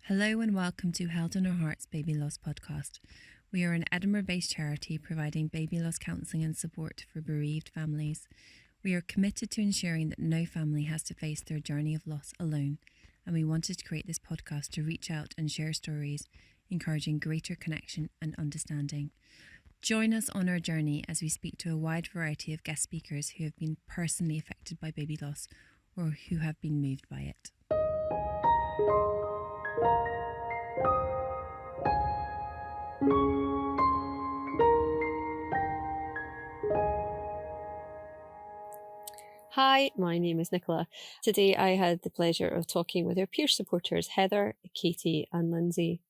Hello and welcome to Held in Our Hearts Baby Loss Podcast. We are an Edinburgh-based charity providing baby loss counselling and support for bereaved families. We are committed to ensuring that no family has to face their journey of loss alone, and we wanted to create this podcast to reach out and share stories, encouraging greater connection and understanding. Join us on our journey as we speak to a wide variety of guest speakers who have been personally affected by baby loss or who have been moved by it. Hi, my name is Nicola. Today I had the pleasure of talking with our peer supporters Heather, Katy and Lindsay.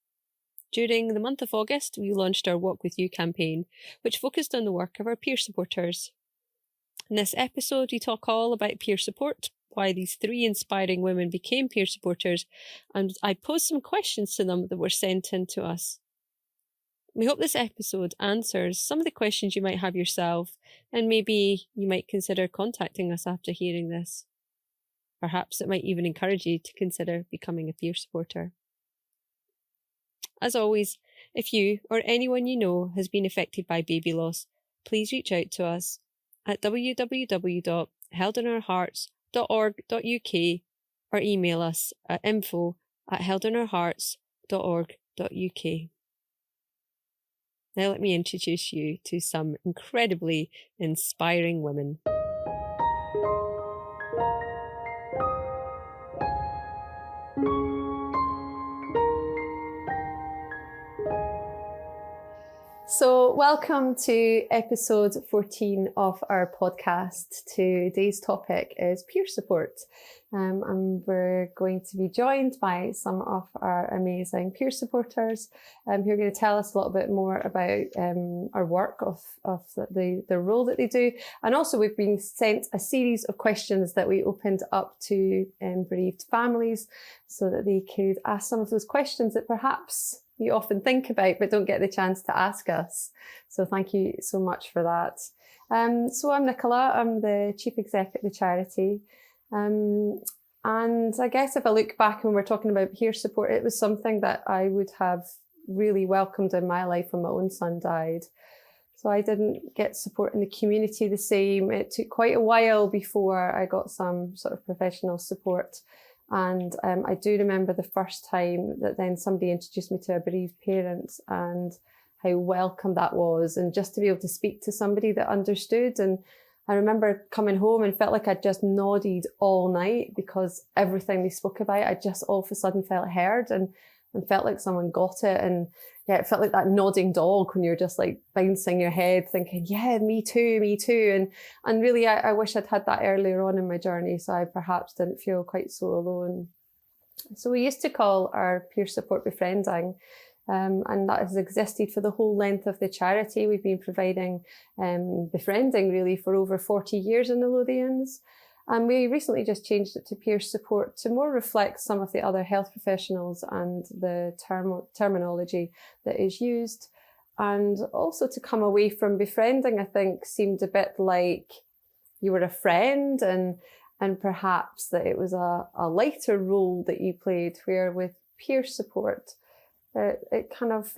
During the month of August, we launched our Walk With You campaign, which focused on the work of our peer supporters. In this episode, we talk all about peer support, why these three inspiring women became peer supporters, and I posed some questions to them that were sent in to us. We hope this episode answers some of the questions you might have yourself, and maybe you might consider contacting us after hearing this. Perhaps it might even encourage you to consider becoming a peer supporter. As always, if you or anyone you know has been affected by baby loss, please reach out to us at www.heldinourhearts.org.uk or email us at info@heldinourhearts.org.uk. Now let me introduce you to some incredibly inspiring women. So welcome to episode 14 of our podcast. Today's topic is peer support. And we're going to be joined by some of our amazing peer supporters who are going to tell us a little bit more about our work of the role that they do. And also we've been sent a series of questions that we opened up to bereaved families so that they could ask some of those questions that perhaps you often think about but don't get the chance to ask us. So thank you so much for that. So I'm Nicola, I'm the Chief Exec at the charity. And I guess if I look back when we're talking about peer support, it was something that I would have really welcomed in my life when my own son died. So I didn't get support in the community the same. It took quite a while before I got some sort of professional support. And I do remember the first time that then somebody introduced me to a bereaved parent and how welcome that was. And just to be able to speak to somebody that understood. And I remember coming home and felt like I'd just nodded all night because everything they spoke about, I just all of a sudden felt heard and felt like someone got it. And yeah, it felt like that nodding dog when you're just like bouncing your head thinking, yeah, me too, me too. And really, I wish I'd had that earlier on in my journey, so I perhaps didn't feel quite so alone. So we used to call our peer support befriending, and that has existed for the whole length of the charity. We've been providing befriending really for over 40 years in the Lothians. And we recently just changed it to peer support to more reflect some of the other health professionals and the terminology that is used. And also to come away from befriending, I think, seemed a bit like you were a friend and perhaps that it was a lighter role that you played, where with peer support, it kind of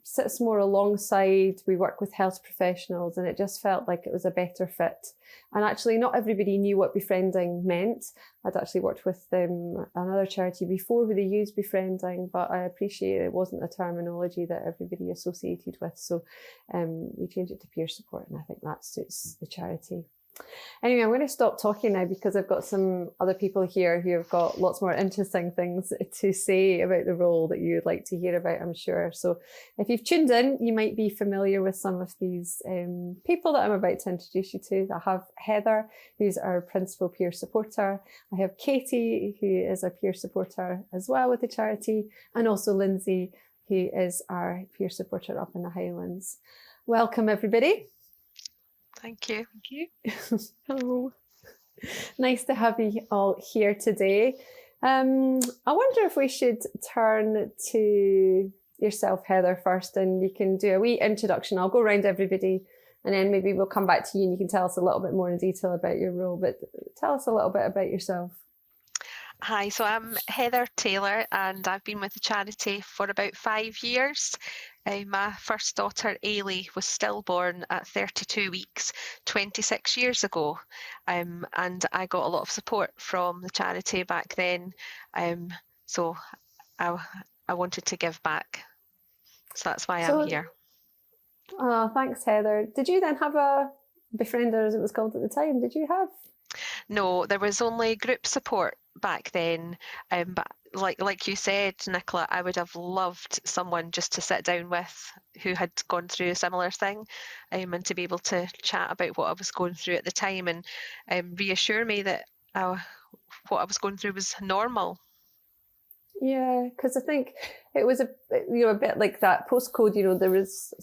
sits more alongside. We work with health professionals and it just felt like it was a better fit. And actually not everybody knew what befriending meant. I'd actually worked with another charity before where they used befriending, but I appreciate it wasn't a terminology that everybody associated with. So we changed it to peer support, and I think that suits the charity. Anyway, I'm going to stop talking now because I've got some other people here who have got lots more interesting things to say about the role that you'd like to hear about, I'm sure. So if you've tuned in, you might be familiar with some of these people that I'm about to introduce you to. I have Heather, who's our principal peer supporter. I have Katy, who is a peer supporter as well with the charity, and also Lindsay, who is our peer supporter up in the Highlands. Welcome, everybody. Thank you. Thank you. Hello. Nice to have you all here today. I wonder if we should turn to yourself, Heather, first, and you can do a wee introduction. I'll go around everybody and then maybe we'll come back to you and you can tell us a little bit more in detail about your role, but tell us a little bit about yourself. Hi, so I'm Heather Taylor and I've been with the charity for about 5 years. My first daughter, Ailey, was stillborn at 32 weeks 26 years ago. And I got a lot of support from the charity back then. So I, I wanted to give back. So that's why I'm here. Thanks, Heather. Did you then have a befriender, as it was called at the time? Did you have? No, there was only group support back then. But like you said, Nicola, I would have loved someone just to sit down with who had gone through a similar thing, and to be able to chat about what I was going through at the time and reassure me that what I was going through was normal. Yeah, because I think it was a bit like that postcode. There was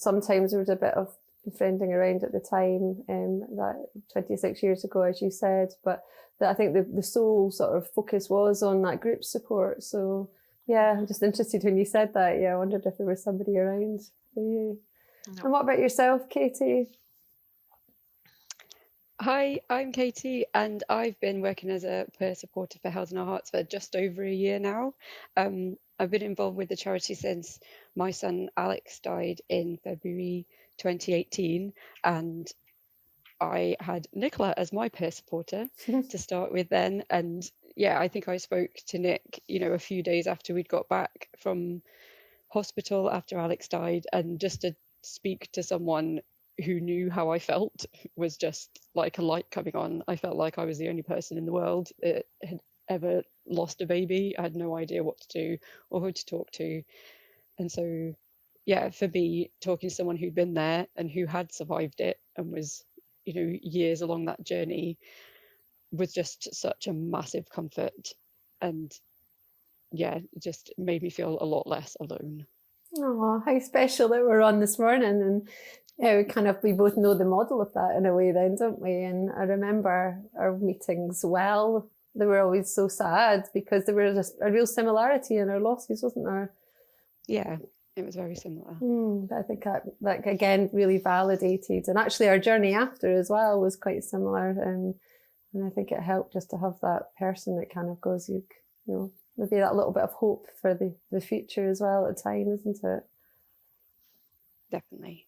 a bit of befriending around at the time, that 26 years ago, as you said, but I think the sole sort of focus was on that group support. So yeah, I'm just interested when you said that. Yeah, I wondered if there was somebody around for you. No. And what about yourself, Katy? Hi, I'm Katy, and I've been working as a peer supporter for Held in Our Hearts for just over a year now. I've been involved with the charity since my son Alex died in February 2018, and I had Nicola as my peer supporter to start with then. And yeah, I think I spoke to Nick, a few days after we'd got back from hospital after Alex died, and just to speak to someone who knew how I felt was just like a light coming on. I felt like I was the only person in the world that had ever lost a baby. I had no idea what to do or who to talk to. And so, yeah, for me, talking to someone who'd been there and who had survived it and was, years along that journey was just such a massive comfort. And yeah, it just made me feel a lot less alone. Oh, how special that we're on this morning. And yeah, we both know the model of that in a way then, don't we? And I remember our meetings well. They were always so sad because there was a real similarity in our losses, wasn't there? Yeah, it was very similar. But I think that again really validated, and actually our journey after as well was quite similar. And I think it helped just to have that person that kind of goes, maybe that little bit of hope for the future as well at the time, isn't it? Definitely.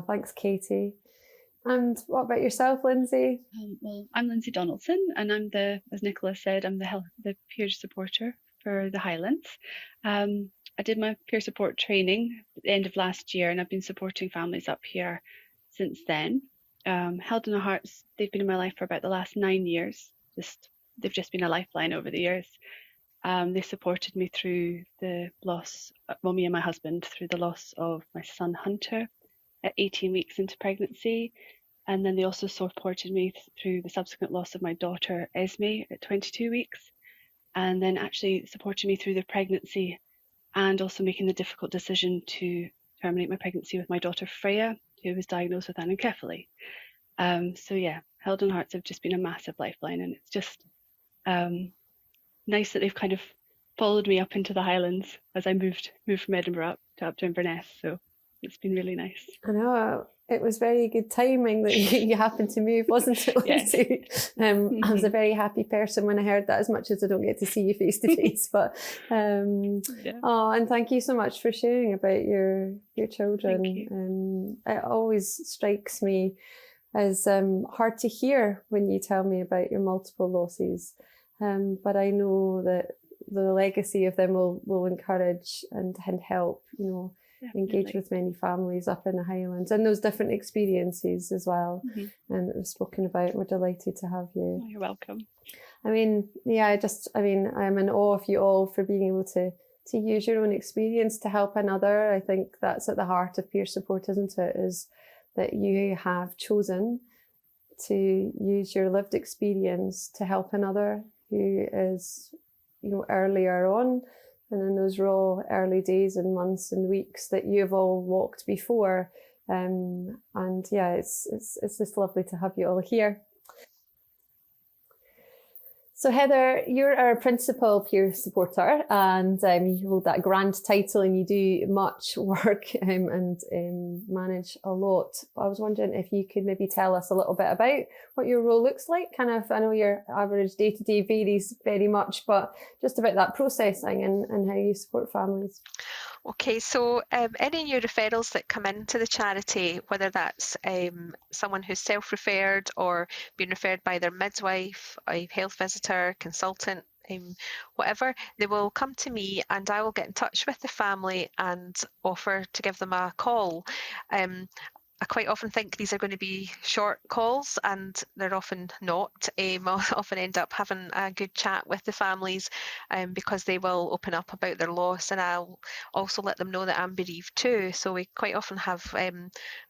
Thanks, Katy. And what about yourself, Lindsay? Well, I'm Lindsay Donaldson, and I'm as Nicola said, I'm the peer supporter for the Highlands. I did my peer support training at the end of last year, and I've been supporting families up here since then. Held in Our Hearts, they've been in my life for about the last 9 years. They've just been a lifeline over the years. They supported me through the loss, me and my husband, through the loss of my son Hunter at 18 weeks into pregnancy. And then they also supported me through the subsequent loss of my daughter Esme at 22 weeks. And then actually supported me through the pregnancy and also making the difficult decision to terminate my pregnancy with my daughter Freya, who was diagnosed with anencephaly. So yeah, Held in Hearts have just been a massive lifeline, and it's just nice that they've kind of followed me up into the Highlands as I moved from Edinburgh up to Inverness. So it's been really nice. I know, it was very good timing that you happened to move, wasn't it, Lindsay? Yes. I was a very happy person when I heard that, as much as I don't get to see you face to face. But and thank you so much for sharing about your children. Thank you. It always strikes me as hard to hear when you tell me about your multiple losses. But I know that the legacy of them will encourage and help, engage with many families up in the Highlands and those different experiences as well. And we've spoken about. We're delighted to have you. Oh, you're welcome. I mean, yeah, I'm in awe of you all for being able to use your own experience to help another. I think that's at the heart of peer support, isn't it? Is that you have chosen to use your lived experience to help another who is, earlier on, and in those raw early days and months and weeks that you've all walked before. And yeah, it's just lovely to have you all here. So Heather, you're our principal peer supporter, and you hold that grand title, and you do much work and manage a lot. I was wondering if you could maybe tell us a little bit about what your role looks like. Kind of, I know your average day-to-day varies very much, but just about that processing and how you support families. Okay, so any new referrals that come into the charity, whether that's someone who's self-referred or being referred by their midwife, a health visitor, consultant, whatever, they will come to me and I will get in touch with the family and offer to give them a call. I quite often think these are going to be short calls, and they're often not. I often end up having a good chat with the families because they will open up about their loss, and I'll also let them know that I'm bereaved too. So we quite often have a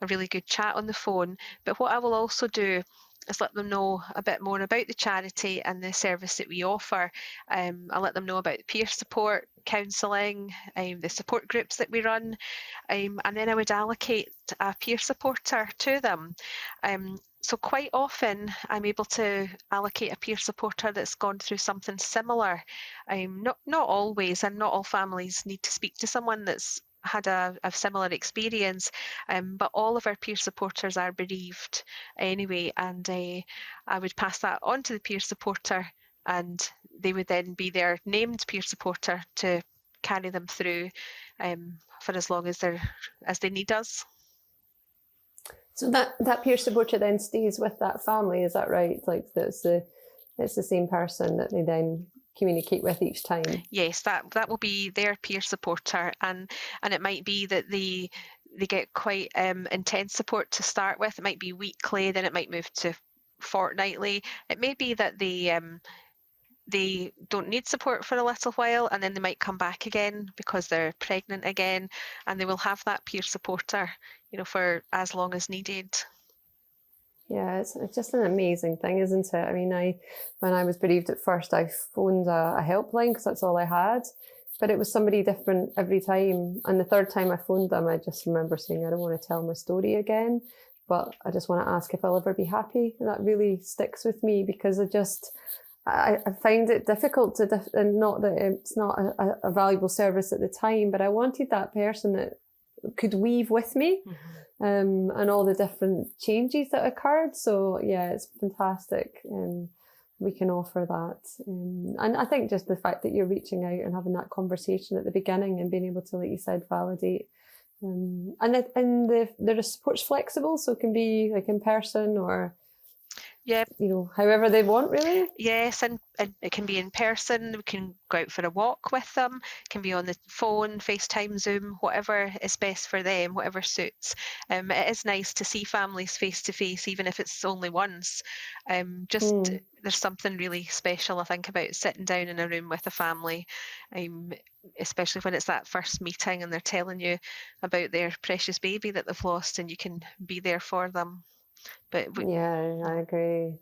really good chat on the phone. But what I will also do is let them know a bit more about the charity and the service that we offer. I'll let them know about the peer support, counselling, the support groups that we run, and then I would allocate a peer supporter to them. So quite often I'm able to allocate a peer supporter that's gone through something similar. Not always, and not all families need to speak to someone that's had a similar experience, but all of our peer supporters are bereaved anyway, and I would pass that on to the peer supporter, and they would then be their named peer supporter to carry them through for as long as they need us. So that peer supporter then stays with that family, is that right? Like it's the same person that they then communicate with each time? Yes, that will be their peer supporter, and it might be that they get quite intense support to start with. It might be weekly, then it might move to fortnightly. It may be that they don't need support for a little while, and then they might come back again because they're pregnant again, and they will have that peer supporter, for as long as needed. Yeah, it's just an amazing thing, isn't it? I mean, when I was bereaved at first, I phoned a helpline because that's all I had, but it was somebody different every time. And the third time I phoned them, I just remember saying, I don't want to tell my story again, but I just want to ask if I'll ever be happy. And that really sticks with me because I find it difficult and not that it's not a valuable service at the time, but I wanted that person that could weave with me. Mm-hmm. And all the different changes that occurred. So yeah, it's fantastic. We can offer that. And I think just the fact that you're reaching out and having that conversation at the beginning and being able to, like you said, validate. And the support's flexible, so it can be like in person or yeah, however they want, really. Yes, and it can be in person. We can go out for a walk with them. It can be on the phone, FaceTime, Zoom, whatever is best for them, whatever suits. It is nice to see families face to face, even if it's only once. There's something really special, I think, about sitting down in a room with a family, especially when it's that first meeting and they're telling you about their precious baby that they've lost, and you can be there for them. Yeah, I agree.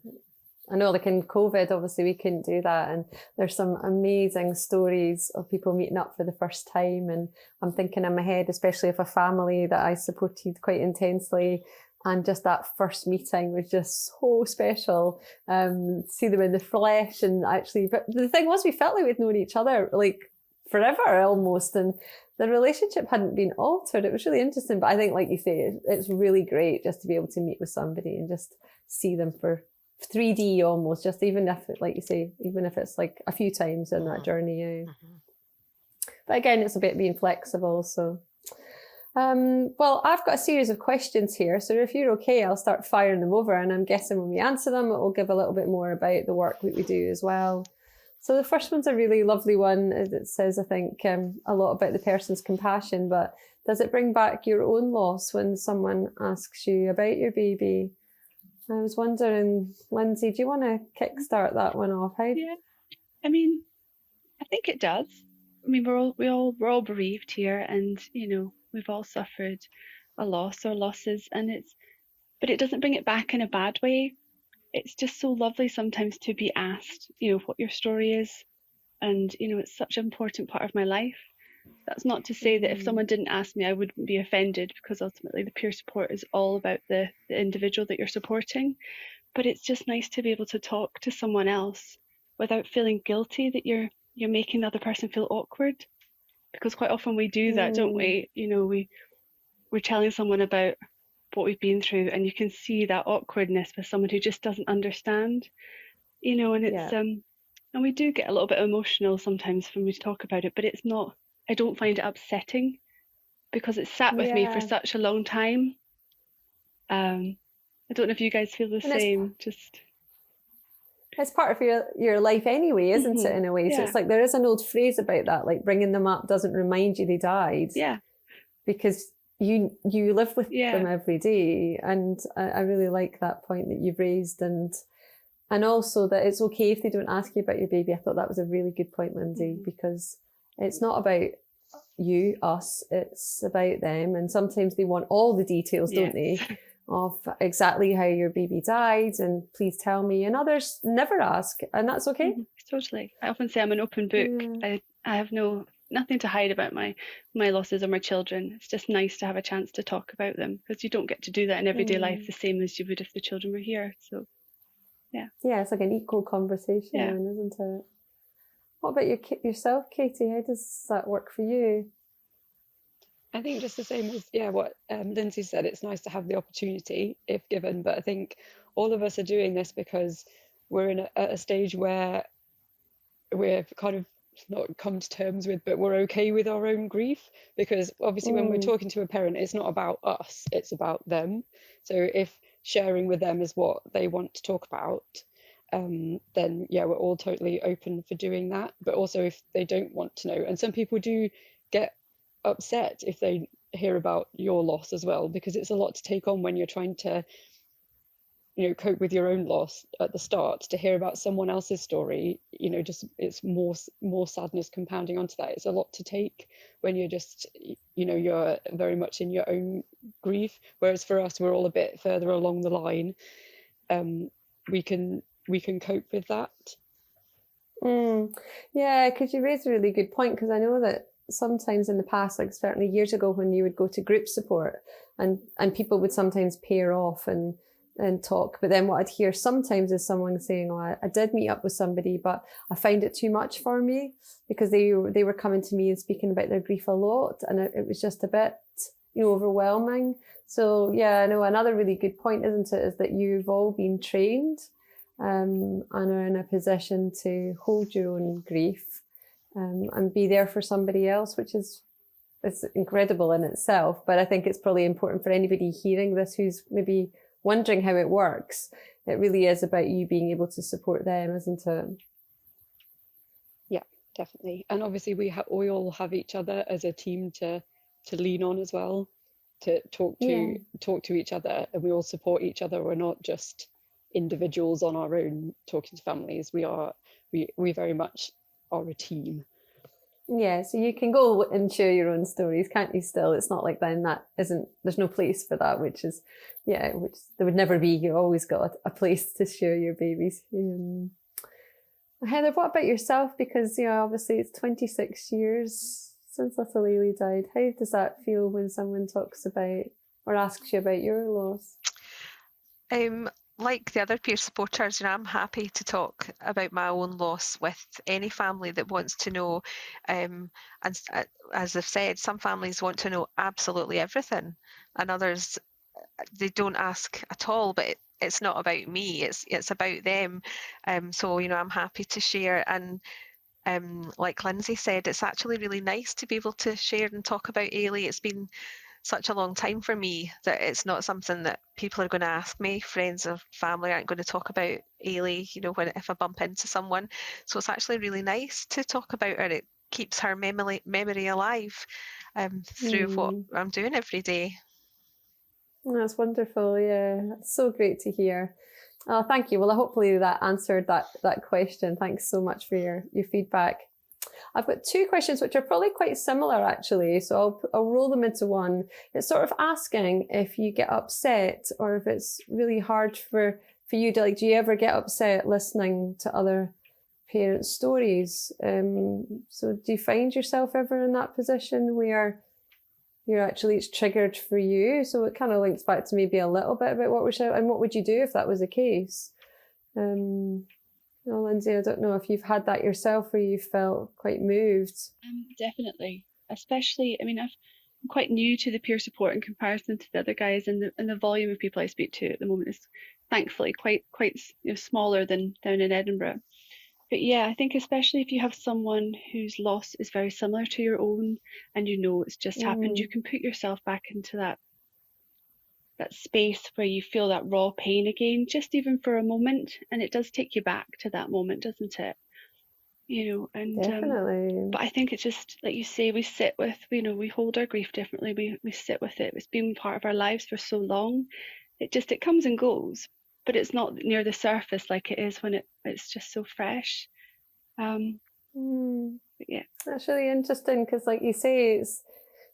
I know, like in COVID, obviously we couldn't do that, and there's some amazing stories of people meeting up for the first time, and I'm thinking in my head, especially of a family that I supported quite intensely, and just that first meeting was just so special. See them in the flesh, and actually, but the thing was, we felt like we'd known each other like forever almost, and the relationship hadn't been altered. It was really interesting. But I think, like you say, it's really great just to be able to meet with somebody and just see them for 3D almost, just even if, like you say, even if it's like a few times in that journey. Mm-hmm. But again, it's about being flexible. So, well, I've got a series of questions here. So if you're okay, I'll start firing them over. And I'm guessing when we answer them, it will give a little bit more about the work that we do as well. So the first one's a really lovely one. It says, I think, a lot about the person's compassion, but does it bring back your own loss when someone asks you about your baby? I was wondering, Lindsay, do you want to kickstart that one off? Yeah, I mean, I think it does. I mean, we're all bereaved here, and we've all suffered a loss or losses, but it doesn't bring it back in a bad way. It's just so lovely sometimes to be asked, what your story is. And, it's such an important part of my life. That's not to say that if someone didn't ask me, I wouldn't be offended, because ultimately the peer support is all about the individual that you're supporting. But it's just nice to be able to talk to someone else without feeling guilty that you're making the other person feel awkward, because quite often we do that, don't we? You know, we're telling someone about what we've been through, and you can see that awkwardness with someone who just doesn't understand, you know, and it's and we do get a little bit emotional sometimes when we talk about it, but it's not, I don't find it upsetting because it sat with me for such a long time. I don't know if you guys feel the same. It's part of your life anyway, isn't it, in a way? So it's like there is an old phrase about that, like bringing them up doesn't remind you they died. Yeah. Because you live with them every day. And I really like that point that you've raised, and also that it's okay if they don't ask you about your baby. I thought that was a really good point, Lindsay, because it's not about us, it's about them. And sometimes they want all the details, don't they? Of exactly how your baby died, and please tell me. And others never ask, and that's okay. Totally. I often say I'm an open book. I have nothing to hide about my losses or my children. It's just nice to have a chance to talk about them, because you don't get to do that in everyday life the same as you would if the children were here. So it's like an equal conversation, isn't it? What about yourself, Katie? How does that work for you? I think just the same as what Lindsay said. It's nice to have the opportunity if given, but I think all of us are doing this because we're at a stage where we're kind of not come to terms with, but we're okay with our own grief, because obviously when we're talking to a parent, it's not about us, it's about them. So if sharing with them is what they want to talk about, then we're all totally open for doing that. But also if they don't want to know, and some people do get upset if they hear about your loss as well, because it's a lot to take on when you're trying to cope with your own loss at the start. To hear about someone else's story, just it's more sadness compounding onto that. It's a lot to take when you're just you're very much in your own grief, whereas for us, we're all a bit further along the line. We can cope with that. Because you raised a really good point, because I know that sometimes in the past, like certainly years ago, when you would go to group support and people would sometimes pair off and talk, but then what I'd hear sometimes is someone saying, I did meet up with somebody, but I found it too much for me, because they were coming to me and speaking about their grief a lot, and it was just a bit overwhelming. So I know another really good point, isn't it, is that you've all been trained and are in a position to hold your own grief and be there for somebody else, which is incredible in itself. But I think it's probably important for anybody hearing this who's maybe wondering how it works. It really is about you being able to support them, isn't it? Yeah, definitely. And obviously we all have each other as a team to lean on as well, to talk to each other, and we all support each other. We're not just individuals on our own talking to families. We very much are a team. Yeah, so you can go and share your own stories, can't you? Still, it's not like then there's no place for that, which there would never be. You always got a place to share your babies. Heather, what about yourself? Because obviously it's 26 years since little Ailey died. How does that feel when someone talks about or asks you about your loss? Like the other peer supporters, I'm happy to talk about my own loss with any family that wants to know. And as I've said, some families want to know absolutely everything, and others, they don't ask at all. But it's not about me; it's about them. So I'm happy to share. And like Lindsay said, it's actually really nice to be able to share and talk about Ailey. It's been such a long time for me that it's not something that people are going to ask me. Friends or family aren't going to talk about Ailey, if I bump into someone. So it's actually really nice to talk about her. It keeps her memory alive through what I'm doing every day. That's wonderful. Yeah, it's so great to hear. Oh, thank you. Well, hopefully that answered that question. Thanks so much for your feedback. I've got two questions which are probably quite similar, actually, so I'll roll them into one. It's sort of asking if you get upset, or if it's really hard for you to, do you ever get upset listening to other parents' stories? So do you find yourself ever in that position where it's triggered for you? So it kind of links back to maybe a little bit about what would you do if that was the case? Oh, Lindsay, I don't know if you've had that yourself where you felt quite moved. Definitely, especially, I mean, I'm quite new to the peer support in comparison to the other guys, and the volume of people I speak to at the moment is thankfully quite smaller than down in Edinburgh. But yeah, I think especially if you have someone whose loss is very similar to your own, and it's just happened, you can put yourself back into that space where you feel that raw pain again, just even for a moment, and it does take you back to that moment, doesn't it? And Definitely. but I think it's just like you say, we sit with, we hold our grief differently. We sit with it. It's been part of our lives for so long. It comes and goes, but it's not near the surface like it is when it's just so fresh. Yeah, that's really interesting because, like you say,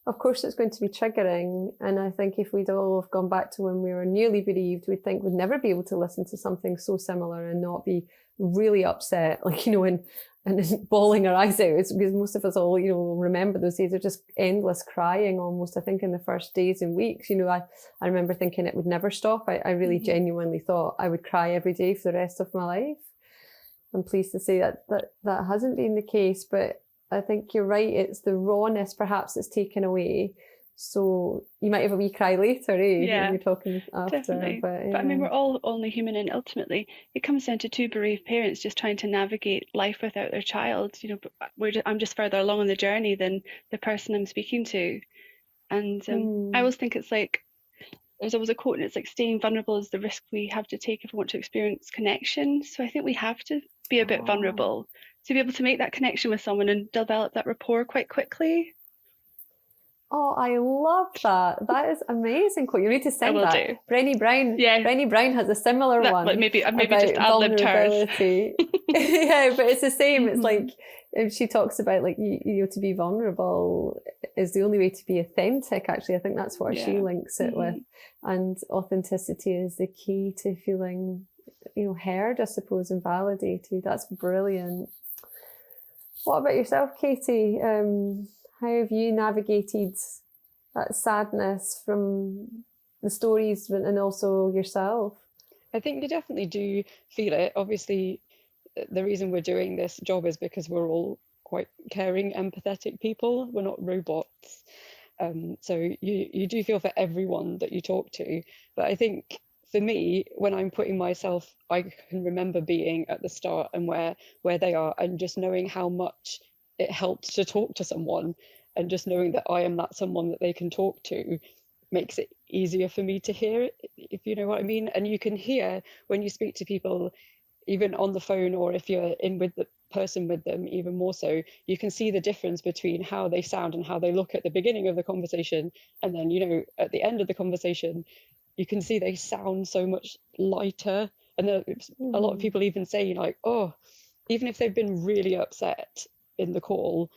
of course it's going to be triggering, and I think if we'd all have gone back to when we were newly bereaved, we'd think we'd never be able to listen to something so similar and not be really upset, like, and bawling our eyes out. It's because most of us all, remember those days of just endless crying almost, I think, in the first days and weeks. I remember thinking it would never stop. I really genuinely thought I would cry every day for the rest of my life. I'm pleased to say that hasn't been the case, but I think you're right. It's the rawness perhaps that's taken away. So you might have a wee cry later, Yeah, when you're talking after. definitely. But I mean, we're all only human, and ultimately it comes down to two bereaved parents just trying to navigate life without their child. But I'm just further along on the journey than the person I'm speaking to. And I always think it's like, there's always a quote, and it's like, staying vulnerable is the risk we have to take if we want to experience connection. So I think we have to be a bit vulnerable to be able to make that connection with someone and develop that rapport quite quickly. Oh, I love that. That is amazing quote. You need to send that. Do. Brené Brown. Yeah. Brené Brown has a similar one. Like maybe just ad-libbed hers. Yeah, but it's the same. It's like, if she talks about, like, to be vulnerable is the only way to be authentic. Actually, I think that's what she links it with. And authenticity is the key to feeling, heard, I suppose, and validated. That's brilliant. What about yourself, Katy? How have you navigated that sadness from the stories and also yourself? I think you definitely do feel it. Obviously, the reason we're doing this job is because we're all quite caring, empathetic people. We're not robots. So you do feel for everyone that you talk to. But I think for me, when I'm putting myself, I can remember being at the start and where they are, and just knowing how much it helps to talk to someone, and just knowing that I am that someone that they can talk to makes it easier for me to hear it, if you know what I mean. And you can hear when you speak to people, even on the phone, or if you're in with the person with them, even more so, you can see the difference between how they sound and how they look at the beginning of the conversation, and then at the end of the conversation you can see they sound so much lighter. And a lot of people even say, like, oh, even if they've been really upset in the call,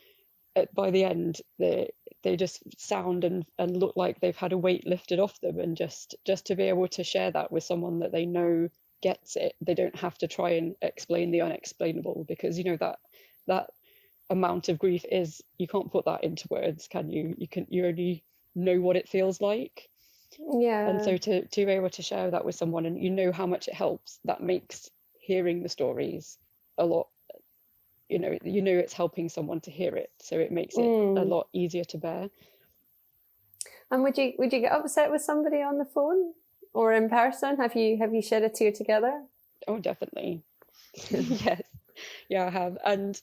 by the end they just sound and look like they've had a weight lifted off them. And just to be able to share that with someone that they know gets it, they don't have to try and explain the unexplainable, because that amount of grief is, you can't put that into words, can you? You only know what it feels like. And so to be able to share that with someone, and how much it helps, that makes hearing the stories a lot, it's helping someone to hear it, so it makes it a lot easier to bear. And would you get upset with somebody on the phone or in person? Have you shed a tear together? Oh, definitely. Yes, yeah, I have. And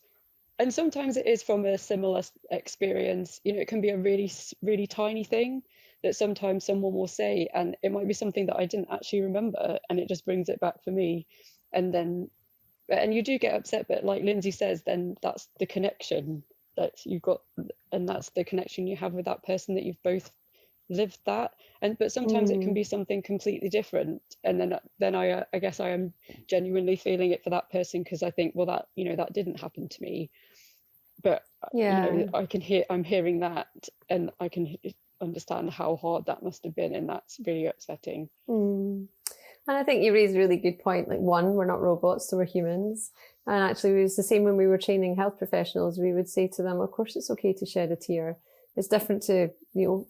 sometimes it is from a similar experience. It can be a really, really tiny thing that sometimes someone will say, and it might be something that I didn't actually remember, and it just brings it back for me. And you do get upset, but like Lindsay says, then that's the connection that you've got, and that's the connection you have with that person, that you've both lived that. But sometimes it can be something completely different, and then I guess I am genuinely feeling it for that person, because I think, well, that didn't happen to me, but I'm hearing that, and I can understand how hard that must have been, and that's really upsetting. And I think you raised a really good point. Like, one, we're not robots, so we're humans. And actually, it was the same when we were training health professionals. We would say to them, of course, it's okay to shed a tear. It's different to,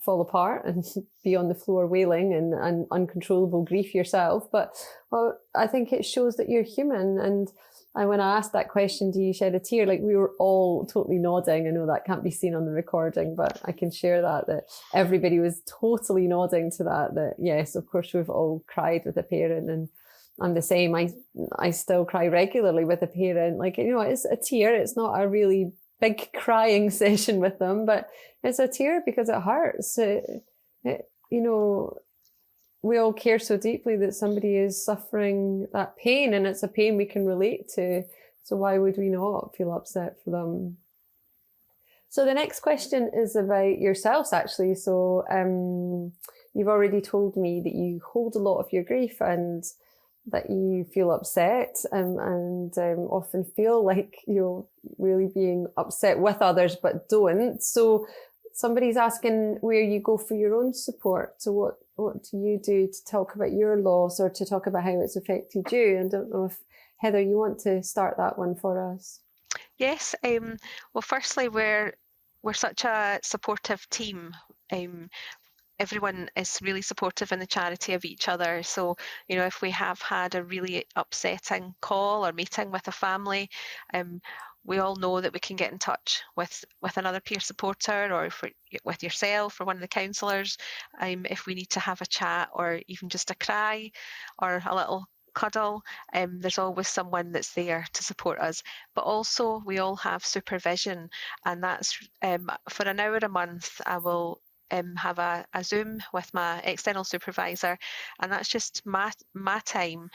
fall apart and be on the floor wailing and uncontrollable grief yourself. But I think it shows that you're human. And when I asked that question, do you shed a tear? Like, we were all totally nodding. I know that can't be seen on the recording, but I can share that everybody was totally nodding to that yes, of course, we've all cried with a parent, and I'm the same. I still cry regularly with a parent. Like, it's a tear. It's not a really big crying session with them, but it's a tear because it hurts. We all care so deeply that somebody is suffering that pain, and it's a pain we can relate to. So why would we not feel upset for them? So the next question is about yourselves, actually. So you've already told me that you hold a lot of your grief and that you feel upset and often feel like you're really being upset with others but don't. So somebody's asking where you go for your own support. So what do you do to talk about your loss or to talk about how it's affected you? And I don't know if, Heather, you want to start that one for us? Yes. Well, firstly, we're such a supportive team. Everyone is really supportive in the charity of each other. So, if we have had a really upsetting call or meeting with a family, we all know that we can get in touch with another peer supporter, or with yourself or one of the counsellors, if we need to have a chat or even just a cry or a little cuddle. There's always someone that's there to support us. But also we all have supervision, and that's for an hour a month I will have a Zoom with my external supervisor, and that's just my time.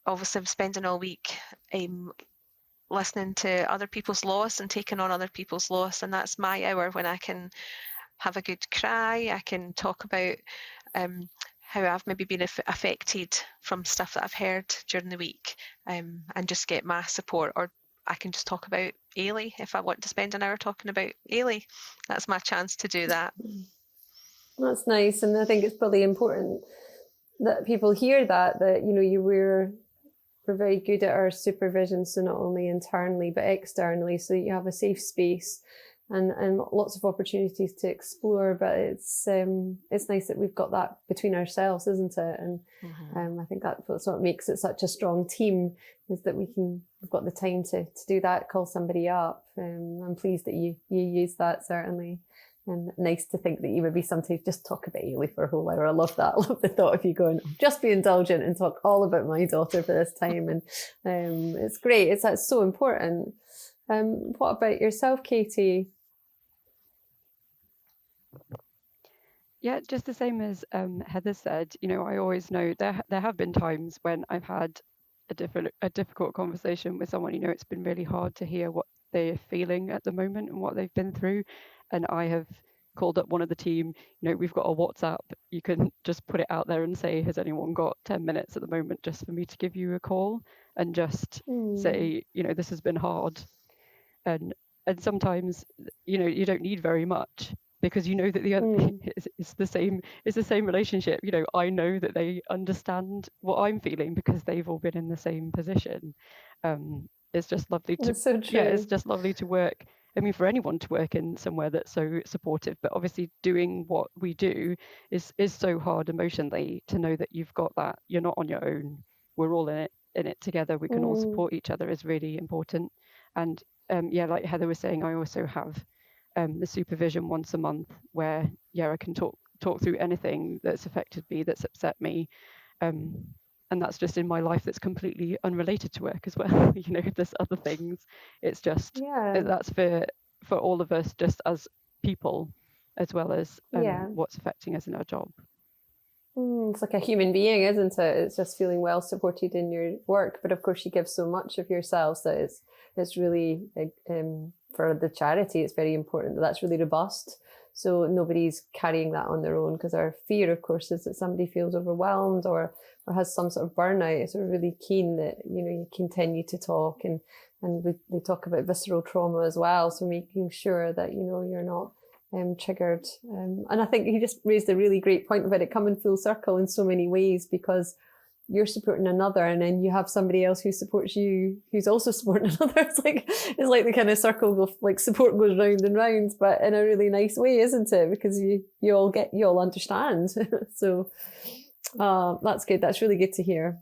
Obviously I'm spending all week listening to other people's loss and taking on other people's loss, and that's my hour when I can have a good cry. I can talk about how I've maybe been affected from stuff that I've heard during the week, and just get my support. Or I can just talk about Ailey if I want to spend an hour talking about Ailey. That's my chance to do that. That's nice, and I think it's probably important that people hear that we're very good at our supervision, so not only internally but externally, so you have a safe space and lots of opportunities to explore. But it's nice that we've got that between ourselves, isn't it? And I think that's what makes it such a strong team, is that we've got the time to do that, call somebody up. I'm pleased that you use that, certainly. And nice to think that you maybe sometimes just talk about Ailey for a whole hour. I love that. I love the thought of you going, just be indulgent and talk all about my daughter for this time. And it's great. It's so important. What about yourself, Katy? Yeah, just the same as Heather said. I always know there have been times when I've had a difficult conversation with someone. It's been really hard to hear what they're feeling at the moment and what they've been through. And I have called up one of the team. We've got a WhatsApp. You can just put it out there and say, has anyone got 10 minutes at the moment just for me to give you a call and just say, this has been hard. And sometimes, you don't need very much, because that the other it's the same relationship. I know that they understand what I'm feeling because they've all been in the same position. It's just lovely to so true. It's just lovely to work. I mean, for anyone to work in somewhere that's so supportive, but obviously doing what we do is so hard emotionally, to know that you've got that. You're not on your own. We're all in it together. We can all support each other is really important. And like Heather was saying, I also have the supervision once a month where I can talk through anything that's affected me, that's upset me, and that's just in my life that's completely unrelated to work as well. There's other things. It's just that's for all of us, just as people, as well as what's affecting us in our job. It's like a human being, isn't it? It's just feeling well supported in your work, but of course you give so much of yourselves that it's really for the charity, it's very important that that's really robust, so nobody's carrying that on their own. Because our fear, of course, is that somebody feels overwhelmed or has some sort of burnout. So we're really keen that you continue to talk, and they talk about visceral trauma as well, so making sure that you're not triggered. And I think he just raised a really great point about it coming full circle in so many ways, because you're supporting another, and then you have somebody else who supports you, who's also supporting another. It's like the kind of circle of like support goes round and round, but in a really nice way, isn't it? Because you all understand. So that's good. That's really good to hear.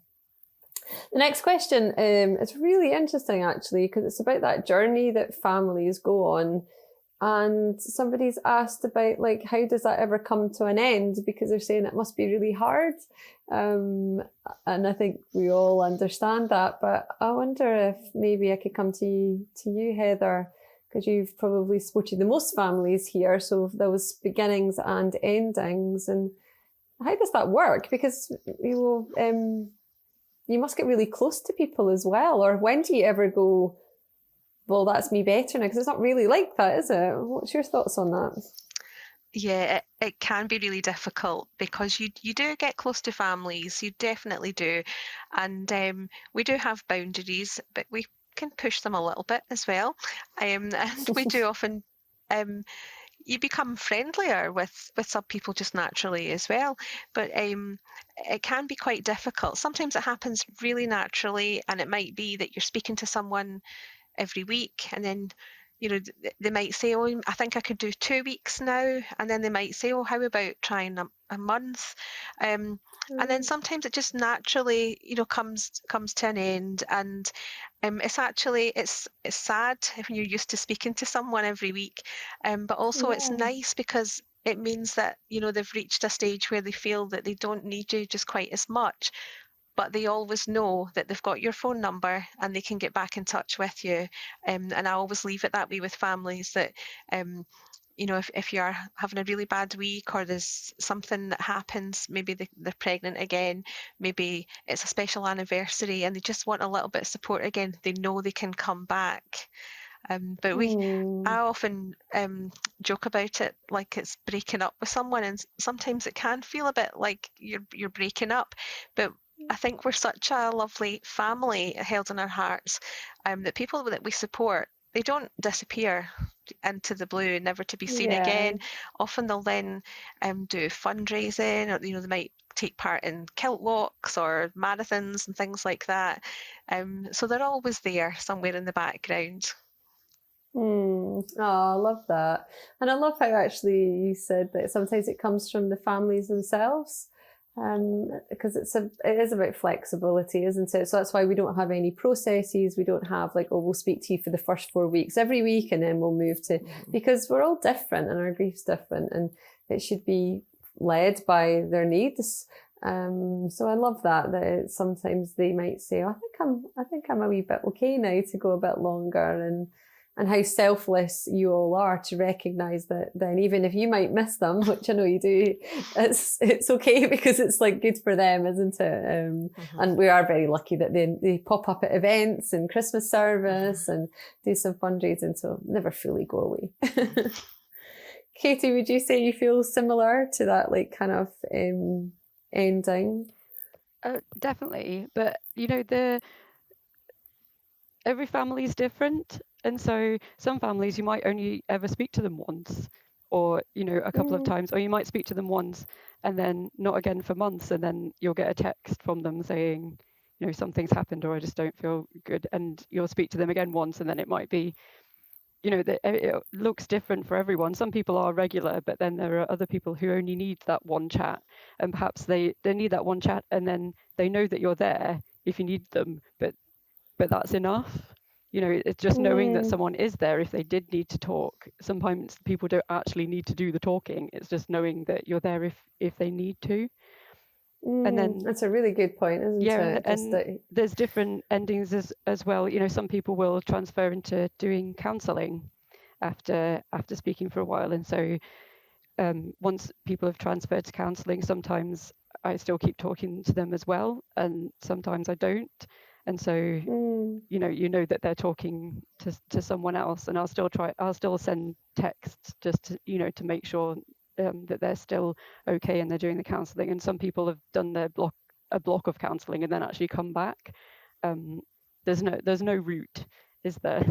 The next question is really interesting, actually, because it's about that journey that families go on. And somebody's asked about, like, how does that ever come to an end? Because they're saying it must be really hard. And I think we all understand that. But I wonder if maybe I could come to you, Heather, because you've probably supported the most families here. So there was beginnings and endings. And how does that work? Because, you know, you must get really close to people as well. Or when do you ever go, well, that's me better now? Because it's not really like that, is it? What's your thoughts on that? Yeah, it can be really difficult because you do get close to families, you definitely do. And we do have boundaries, but we can push them a little bit as well. And we do often you become friendlier with some people just naturally as well. But it can be quite difficult. Sometimes it happens really naturally, and it might be that you're speaking to someone every week, and then they might say, oh, I think I could do 2 weeks now, and then they might say, oh, how about trying a month, and then sometimes it just naturally comes to an end. And it's sad when you're used to speaking to someone every week, but also it's nice because it means that they've reached a stage where they feel that they don't need you just quite as much, but they always know that they've got your phone number and they can get back in touch with you. And I always leave it that way with families, that if you're having a really bad week, or there's something that happens, maybe they're pregnant again, maybe it's a special anniversary and they just want a little bit of support again, they know they can come back. But I often joke about it like it's breaking up with someone, and sometimes it can feel a bit like you're breaking up, but I think we're such a lovely family held in our hearts, that people that we support, they don't disappear into the blue, never to be seen again. Often they'll then do fundraising, or they might take part in kilt walks or marathons and things like that. So they're always there somewhere in the background. Oh, I love that. And I love how actually you said that sometimes it comes from the families themselves. Because it is about flexibility, isn't it? So that's why we don't have any processes. We don't have like, oh, we'll speak to you for the first 4 weeks every week and then we'll move to, because we're all different and our grief's different, and it should be led by their needs. So I love that sometimes they might say, oh, I think I'm a wee bit okay now to go a bit longer, and how selfless you all are to recognise that then even if you might miss them, which I know you do, it's okay, because it's like good for them, isn't it? And we are very lucky that they pop up at events and Christmas service and do some fundraising, so never fully go away. Katie, would you say you feel similar to that, like kind of ending? Definitely, but every family is different. And so some families, you might only ever speak to them once, or, a couple of times, or you might speak to them once and then not again for months. And then you'll get a text from them saying, something's happened, or I just don't feel good. And you'll speak to them again once, and then it might be, that it looks different for everyone. Some people are regular, but then there are other people who only need that one chat. And perhaps they need that one chat, and then they know that you're there if you need them, but that's enough. It's just knowing that someone is there if they did need to talk. Sometimes people don't actually need to do the talking. It's just knowing that you're there if they need to. And then that's a really good point, isn't it? And there's different endings as well. Some people will transfer into doing counselling after speaking for a while. And so once people have transferred to counselling, sometimes I still keep talking to them as well, and sometimes I don't. And so, that they're talking to someone else, and I'll still send texts just to, to make sure that they're still okay and they're doing the counselling. And some people have done a block of counselling and then actually come back. There's no route, is there?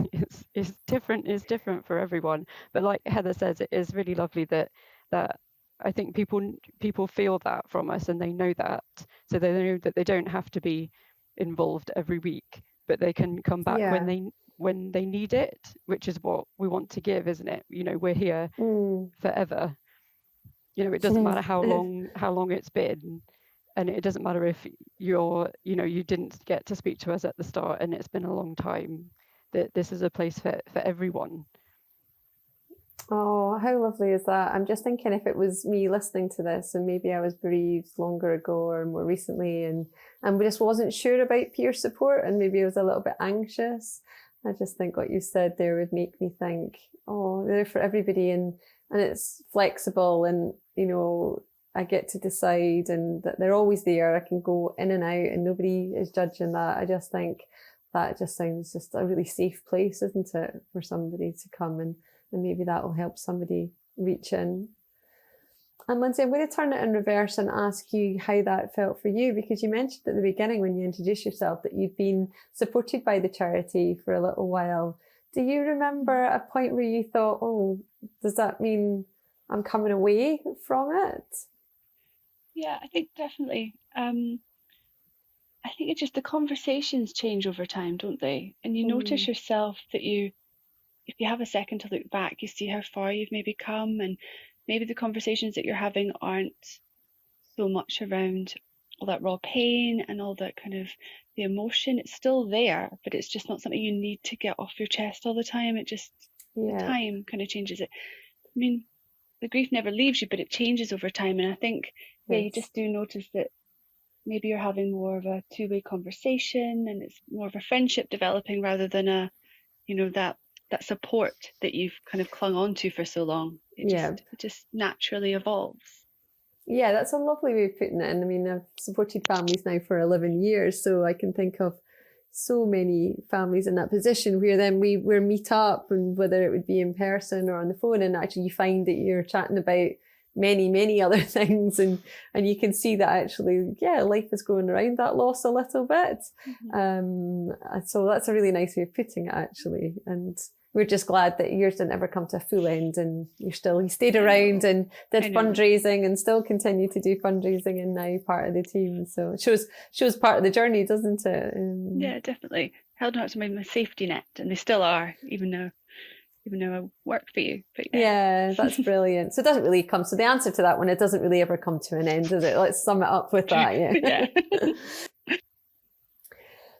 It's different for everyone. But like Heather says, it is really lovely that I think people feel that from us, and they know that, so they know that they don't have to be involved every week, but they can come back when they need it, which is what we want to give, isn't it? We're here forever. It doesn't matter how long it's been. And it doesn't matter if you didn't get to speak to us at the start and it's been a long time, that this is a place for everyone. Oh, how lovely is that? I'm just thinking if it was me listening to this and maybe I was bereaved longer ago or more recently and we just wasn't sure about peer support and maybe I was a little bit anxious. I just think what you said there would make me think, oh, they're for everybody and it's flexible and, I get to decide and that they're always there. I can go in and out and nobody is judging that. I just think that just sounds just a really safe place, isn't it, for somebody to come and maybe that will help somebody reach in. And Lindsay, I'm going to turn it in reverse and ask you how that felt for you, because you mentioned at the beginning when you introduced yourself that you'd been supported by the charity for a little while. Do you remember a point where you thought, oh, does that mean I'm coming away from it? Yeah, I think definitely. I think it's just the conversations change over time, don't they? And you notice yourself that if you have a second to look back, you see how far you've maybe come, and maybe the conversations that you're having aren't so much around all that raw pain and all that kind of the emotion. It's still there, but it's just not something you need to get off your chest all the time. It just, the time kind of changes it. I mean, the grief never leaves you, but it changes over time. And I think, you just do notice that maybe you're having more of a two-way conversation and it's more of a friendship developing rather than that support that you've kind of clung on to for so long. It just naturally evolves. Yeah, that's a lovely way of putting it. And I mean, I've supported families now for 11 years, so I can think of so many families in that position where then we meet up, and whether it would be in person or on the phone, and actually you find that you're chatting about many other things, and you can see that actually, life is going around that loss a little bit. So that's a really nice way of putting it, actually. And we're just glad that yours didn't ever come to a full end, and you stayed around and did fundraising and still continue to do fundraising and now part of the team. So it shows part of the journey, doesn't it? Yeah, definitely. Held Hearts are my safety net, and they still are, even though I work for you. But yeah, that's brilliant. So it doesn't really come. So the answer to that one, it doesn't really ever come to an end, does it? Let's sum it up with that. Yeah.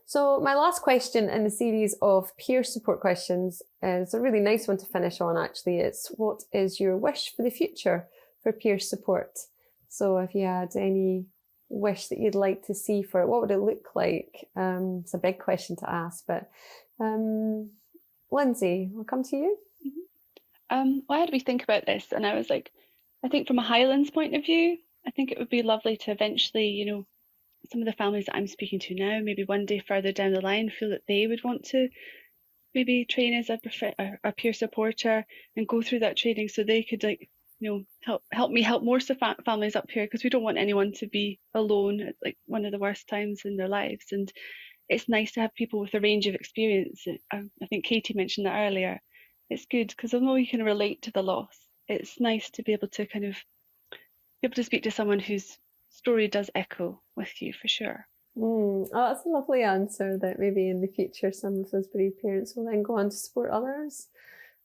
So my last question in the series of peer support questions is a really nice one to finish on, actually. It's, what is your wish for the future for peer support? So if you had any wish that you'd like to see for it, what would it look like? It's a big question to ask, but Lindsay, I'll come to you. Well, I had to think about this, and I was like, I think from a Highlands point of view, I think it would be lovely to eventually, some of the families that I'm speaking to now, maybe one day further down the line, feel that they would want to maybe train as a peer supporter and go through that training, so they could help me help more families up here, because we don't want anyone to be alone at like one of the worst times in their lives. And it's nice to have people with a range of experience. I think Katy mentioned that earlier. It's good because although you can relate to the loss, it's nice to be able to kind of be able to speak to someone whose story does echo with you, for sure. Oh, that's a lovely answer, that maybe in the future some of those bereaved parents will then go on to support others.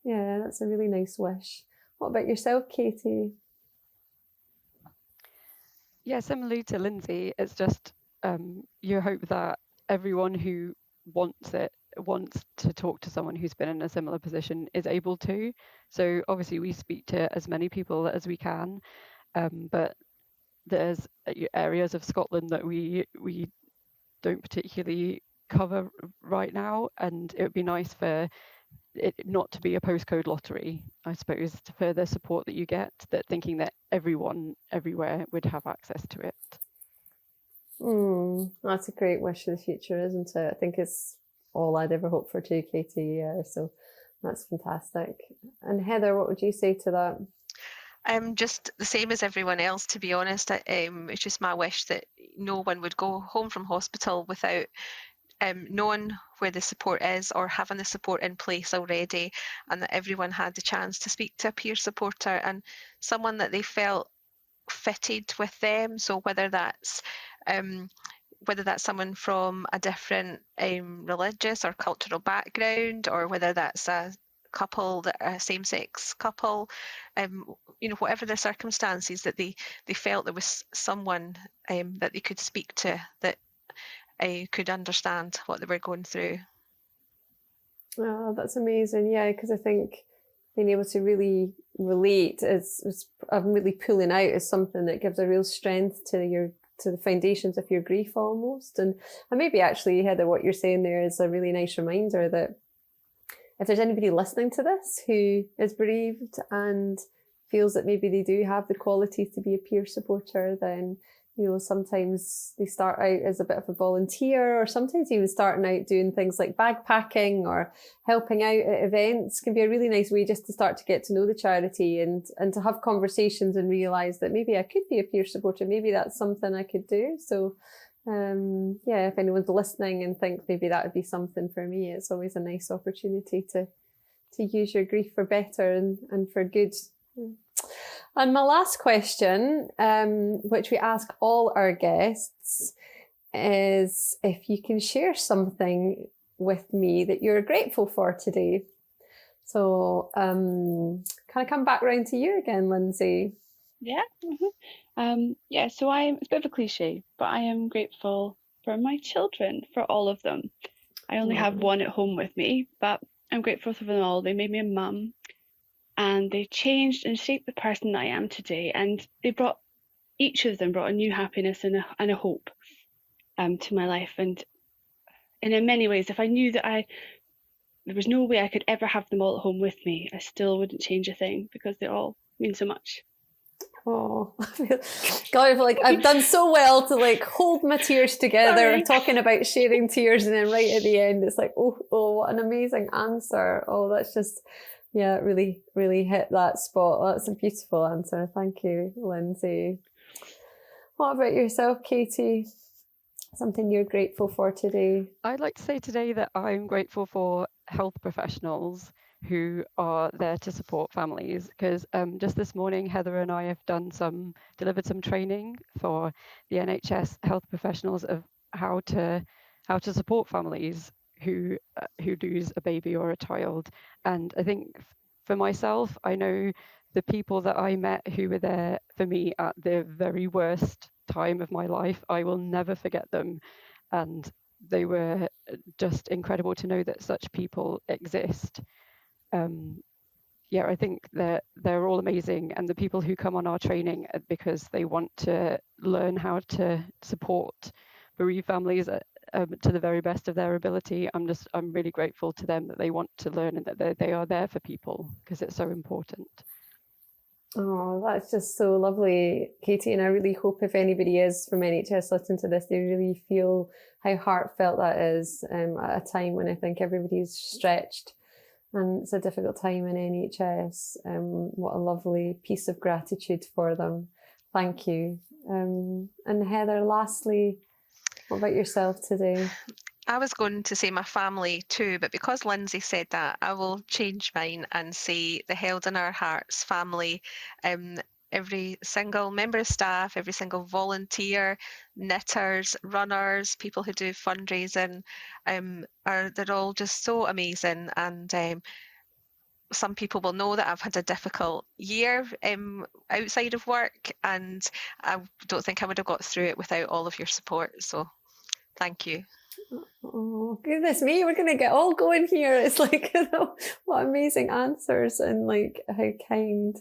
Yeah, that's a really nice wish. What about yourself, Katy? Yeah, similarly to Lindsay, it's just you hope that everyone who wants to talk to someone who's been in a similar position is able to. So obviously we speak to as many people as we can, but there's areas of Scotland that we don't particularly cover right now, and it would be nice for it not to be a postcode lottery, I suppose, for the support that you get, that thinking that everyone everywhere would have access to it. That's a great wish for the future, isn't it? I think it's all I'd ever hope for too, Katy. Yeah, so that's fantastic. And Heather, what would you say to that? Just the same as everyone else, to be honest. It's just my wish that no one would go home from hospital without knowing where the support is or having the support in place already, and that everyone had the chance to speak to a peer supporter and someone that they felt fitted with them. So whether that's someone from a different religious or cultural background, or whether that's couple that are a same-sex couple, whatever their circumstances, that they felt there was someone that they could speak to, that could understand what they were going through. Oh, that's amazing. Yeah, because I think being able to really relate is I'm really pulling out is something that gives a real strength to the foundations of your grief almost. And maybe actually, Heather, what you're saying there is a really nice reminder that if there's anybody listening to this who is bereaved and feels that maybe they do have the qualities to be a peer supporter, then sometimes they start out as a bit of a volunteer, or sometimes even starting out doing things like bagpacking or helping out at events can be a really nice way just to start to get to know the charity and to have conversations and realise that maybe I could be a peer supporter, maybe that's something I could do. So if anyone's listening and thinks maybe that would be something for me, it's always a nice opportunity to use your grief for better and for good. And my last question, which we ask all our guests, is if you can share something with me that you're grateful for today. So can I come back round to you again, Lindsay? Yeah. So it's a bit of a cliche, but I am grateful for my children, for all of them. I only have one at home with me, but I'm grateful for them all. They made me a mum, and they changed and shaped the person I am today. And each of them brought a new happiness and a hope to my life. And in many ways, if I knew that there was no way I could ever have them all at home with me, I still wouldn't change a thing, because they all mean so much. Oh, God, I feel like I've done so well to hold my tears together. Sorry. I'm talking about sharing tears, and then right at the end, it's like, oh, what an amazing answer. Oh, that's just, really, really hit that spot. That's a beautiful answer. Thank you, Lindsay. What about yourself, Katy? Something you're grateful for today? I'd like to say today that I'm grateful for health professionals who are there to support families, because just this morning Heather and I have delivered some training for the NHS health professionals of how to support families who lose a baby or a child. And I think for myself, I know the people that I met who were there for me at the very worst time of my life, I will never forget them. And they were just incredible to know that such people exist. I think that they're all amazing, and the people who come on our training because they want to learn how to support bereaved families to the very best of their ability. I'm really grateful to them that they want to learn and that they are there for people, because it's so important. Oh, that's just so lovely, Katy. And I really hope if anybody is from NHS listening to this, they really feel how heartfelt that is at a time when I think everybody's stretched. And it's a difficult time in NHS. What a lovely piece of gratitude for them. Thank you. And Heather, lastly, what about yourself today? I was going to say my family too, but because Lindsay said that, I will change mine and say the Held in Our Hearts family. Every single member of staff, every single volunteer, knitters, runners, people who do fundraising, they're all just so amazing. And some people will know that I've had a difficult year outside of work, and I don't think I would have got through it without all of your support. So thank you. Oh, goodness me, we're going to get all going here. It's like, what amazing answers, and how kind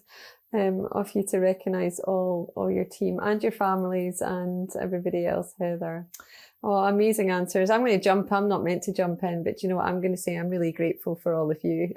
of you to recognise all your team and your families and everybody else, Heather. Oh, amazing answers. I'm not meant to jump in, but you know what I'm going to say? I'm really grateful for all of you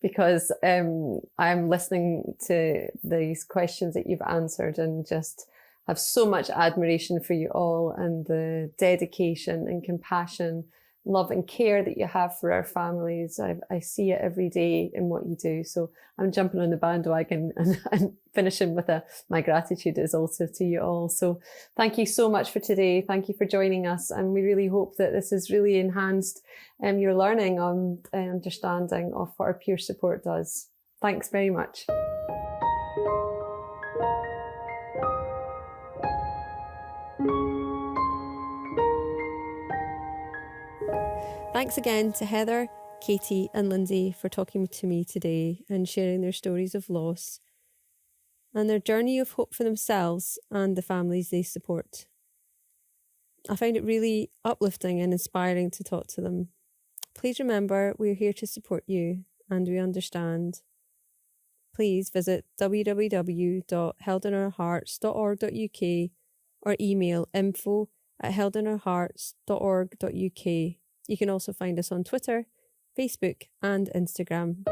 because I'm listening to these questions that you've answered and just have so much admiration for you all and the dedication and compassion, love and care that you have for our families. I see it every day in what you do. So I'm jumping on the bandwagon and finishing with my gratitude is also to you all. So thank you so much for today. Thank you for joining us. And we really hope that this has really enhanced your learning on understanding of what our peer support does. Thanks very much. Thanks again to Heather, Katy and Lindsay for talking to me today and sharing their stories of loss and their journey of hope for themselves and the families they support. I find it really uplifting and inspiring to talk to them. Please remember, we're here to support you and we understand. Please visit www.heldinourhearts.org.uk or email info@heldinourhearts.org.uk. You can also find us on Twitter, Facebook and Instagram.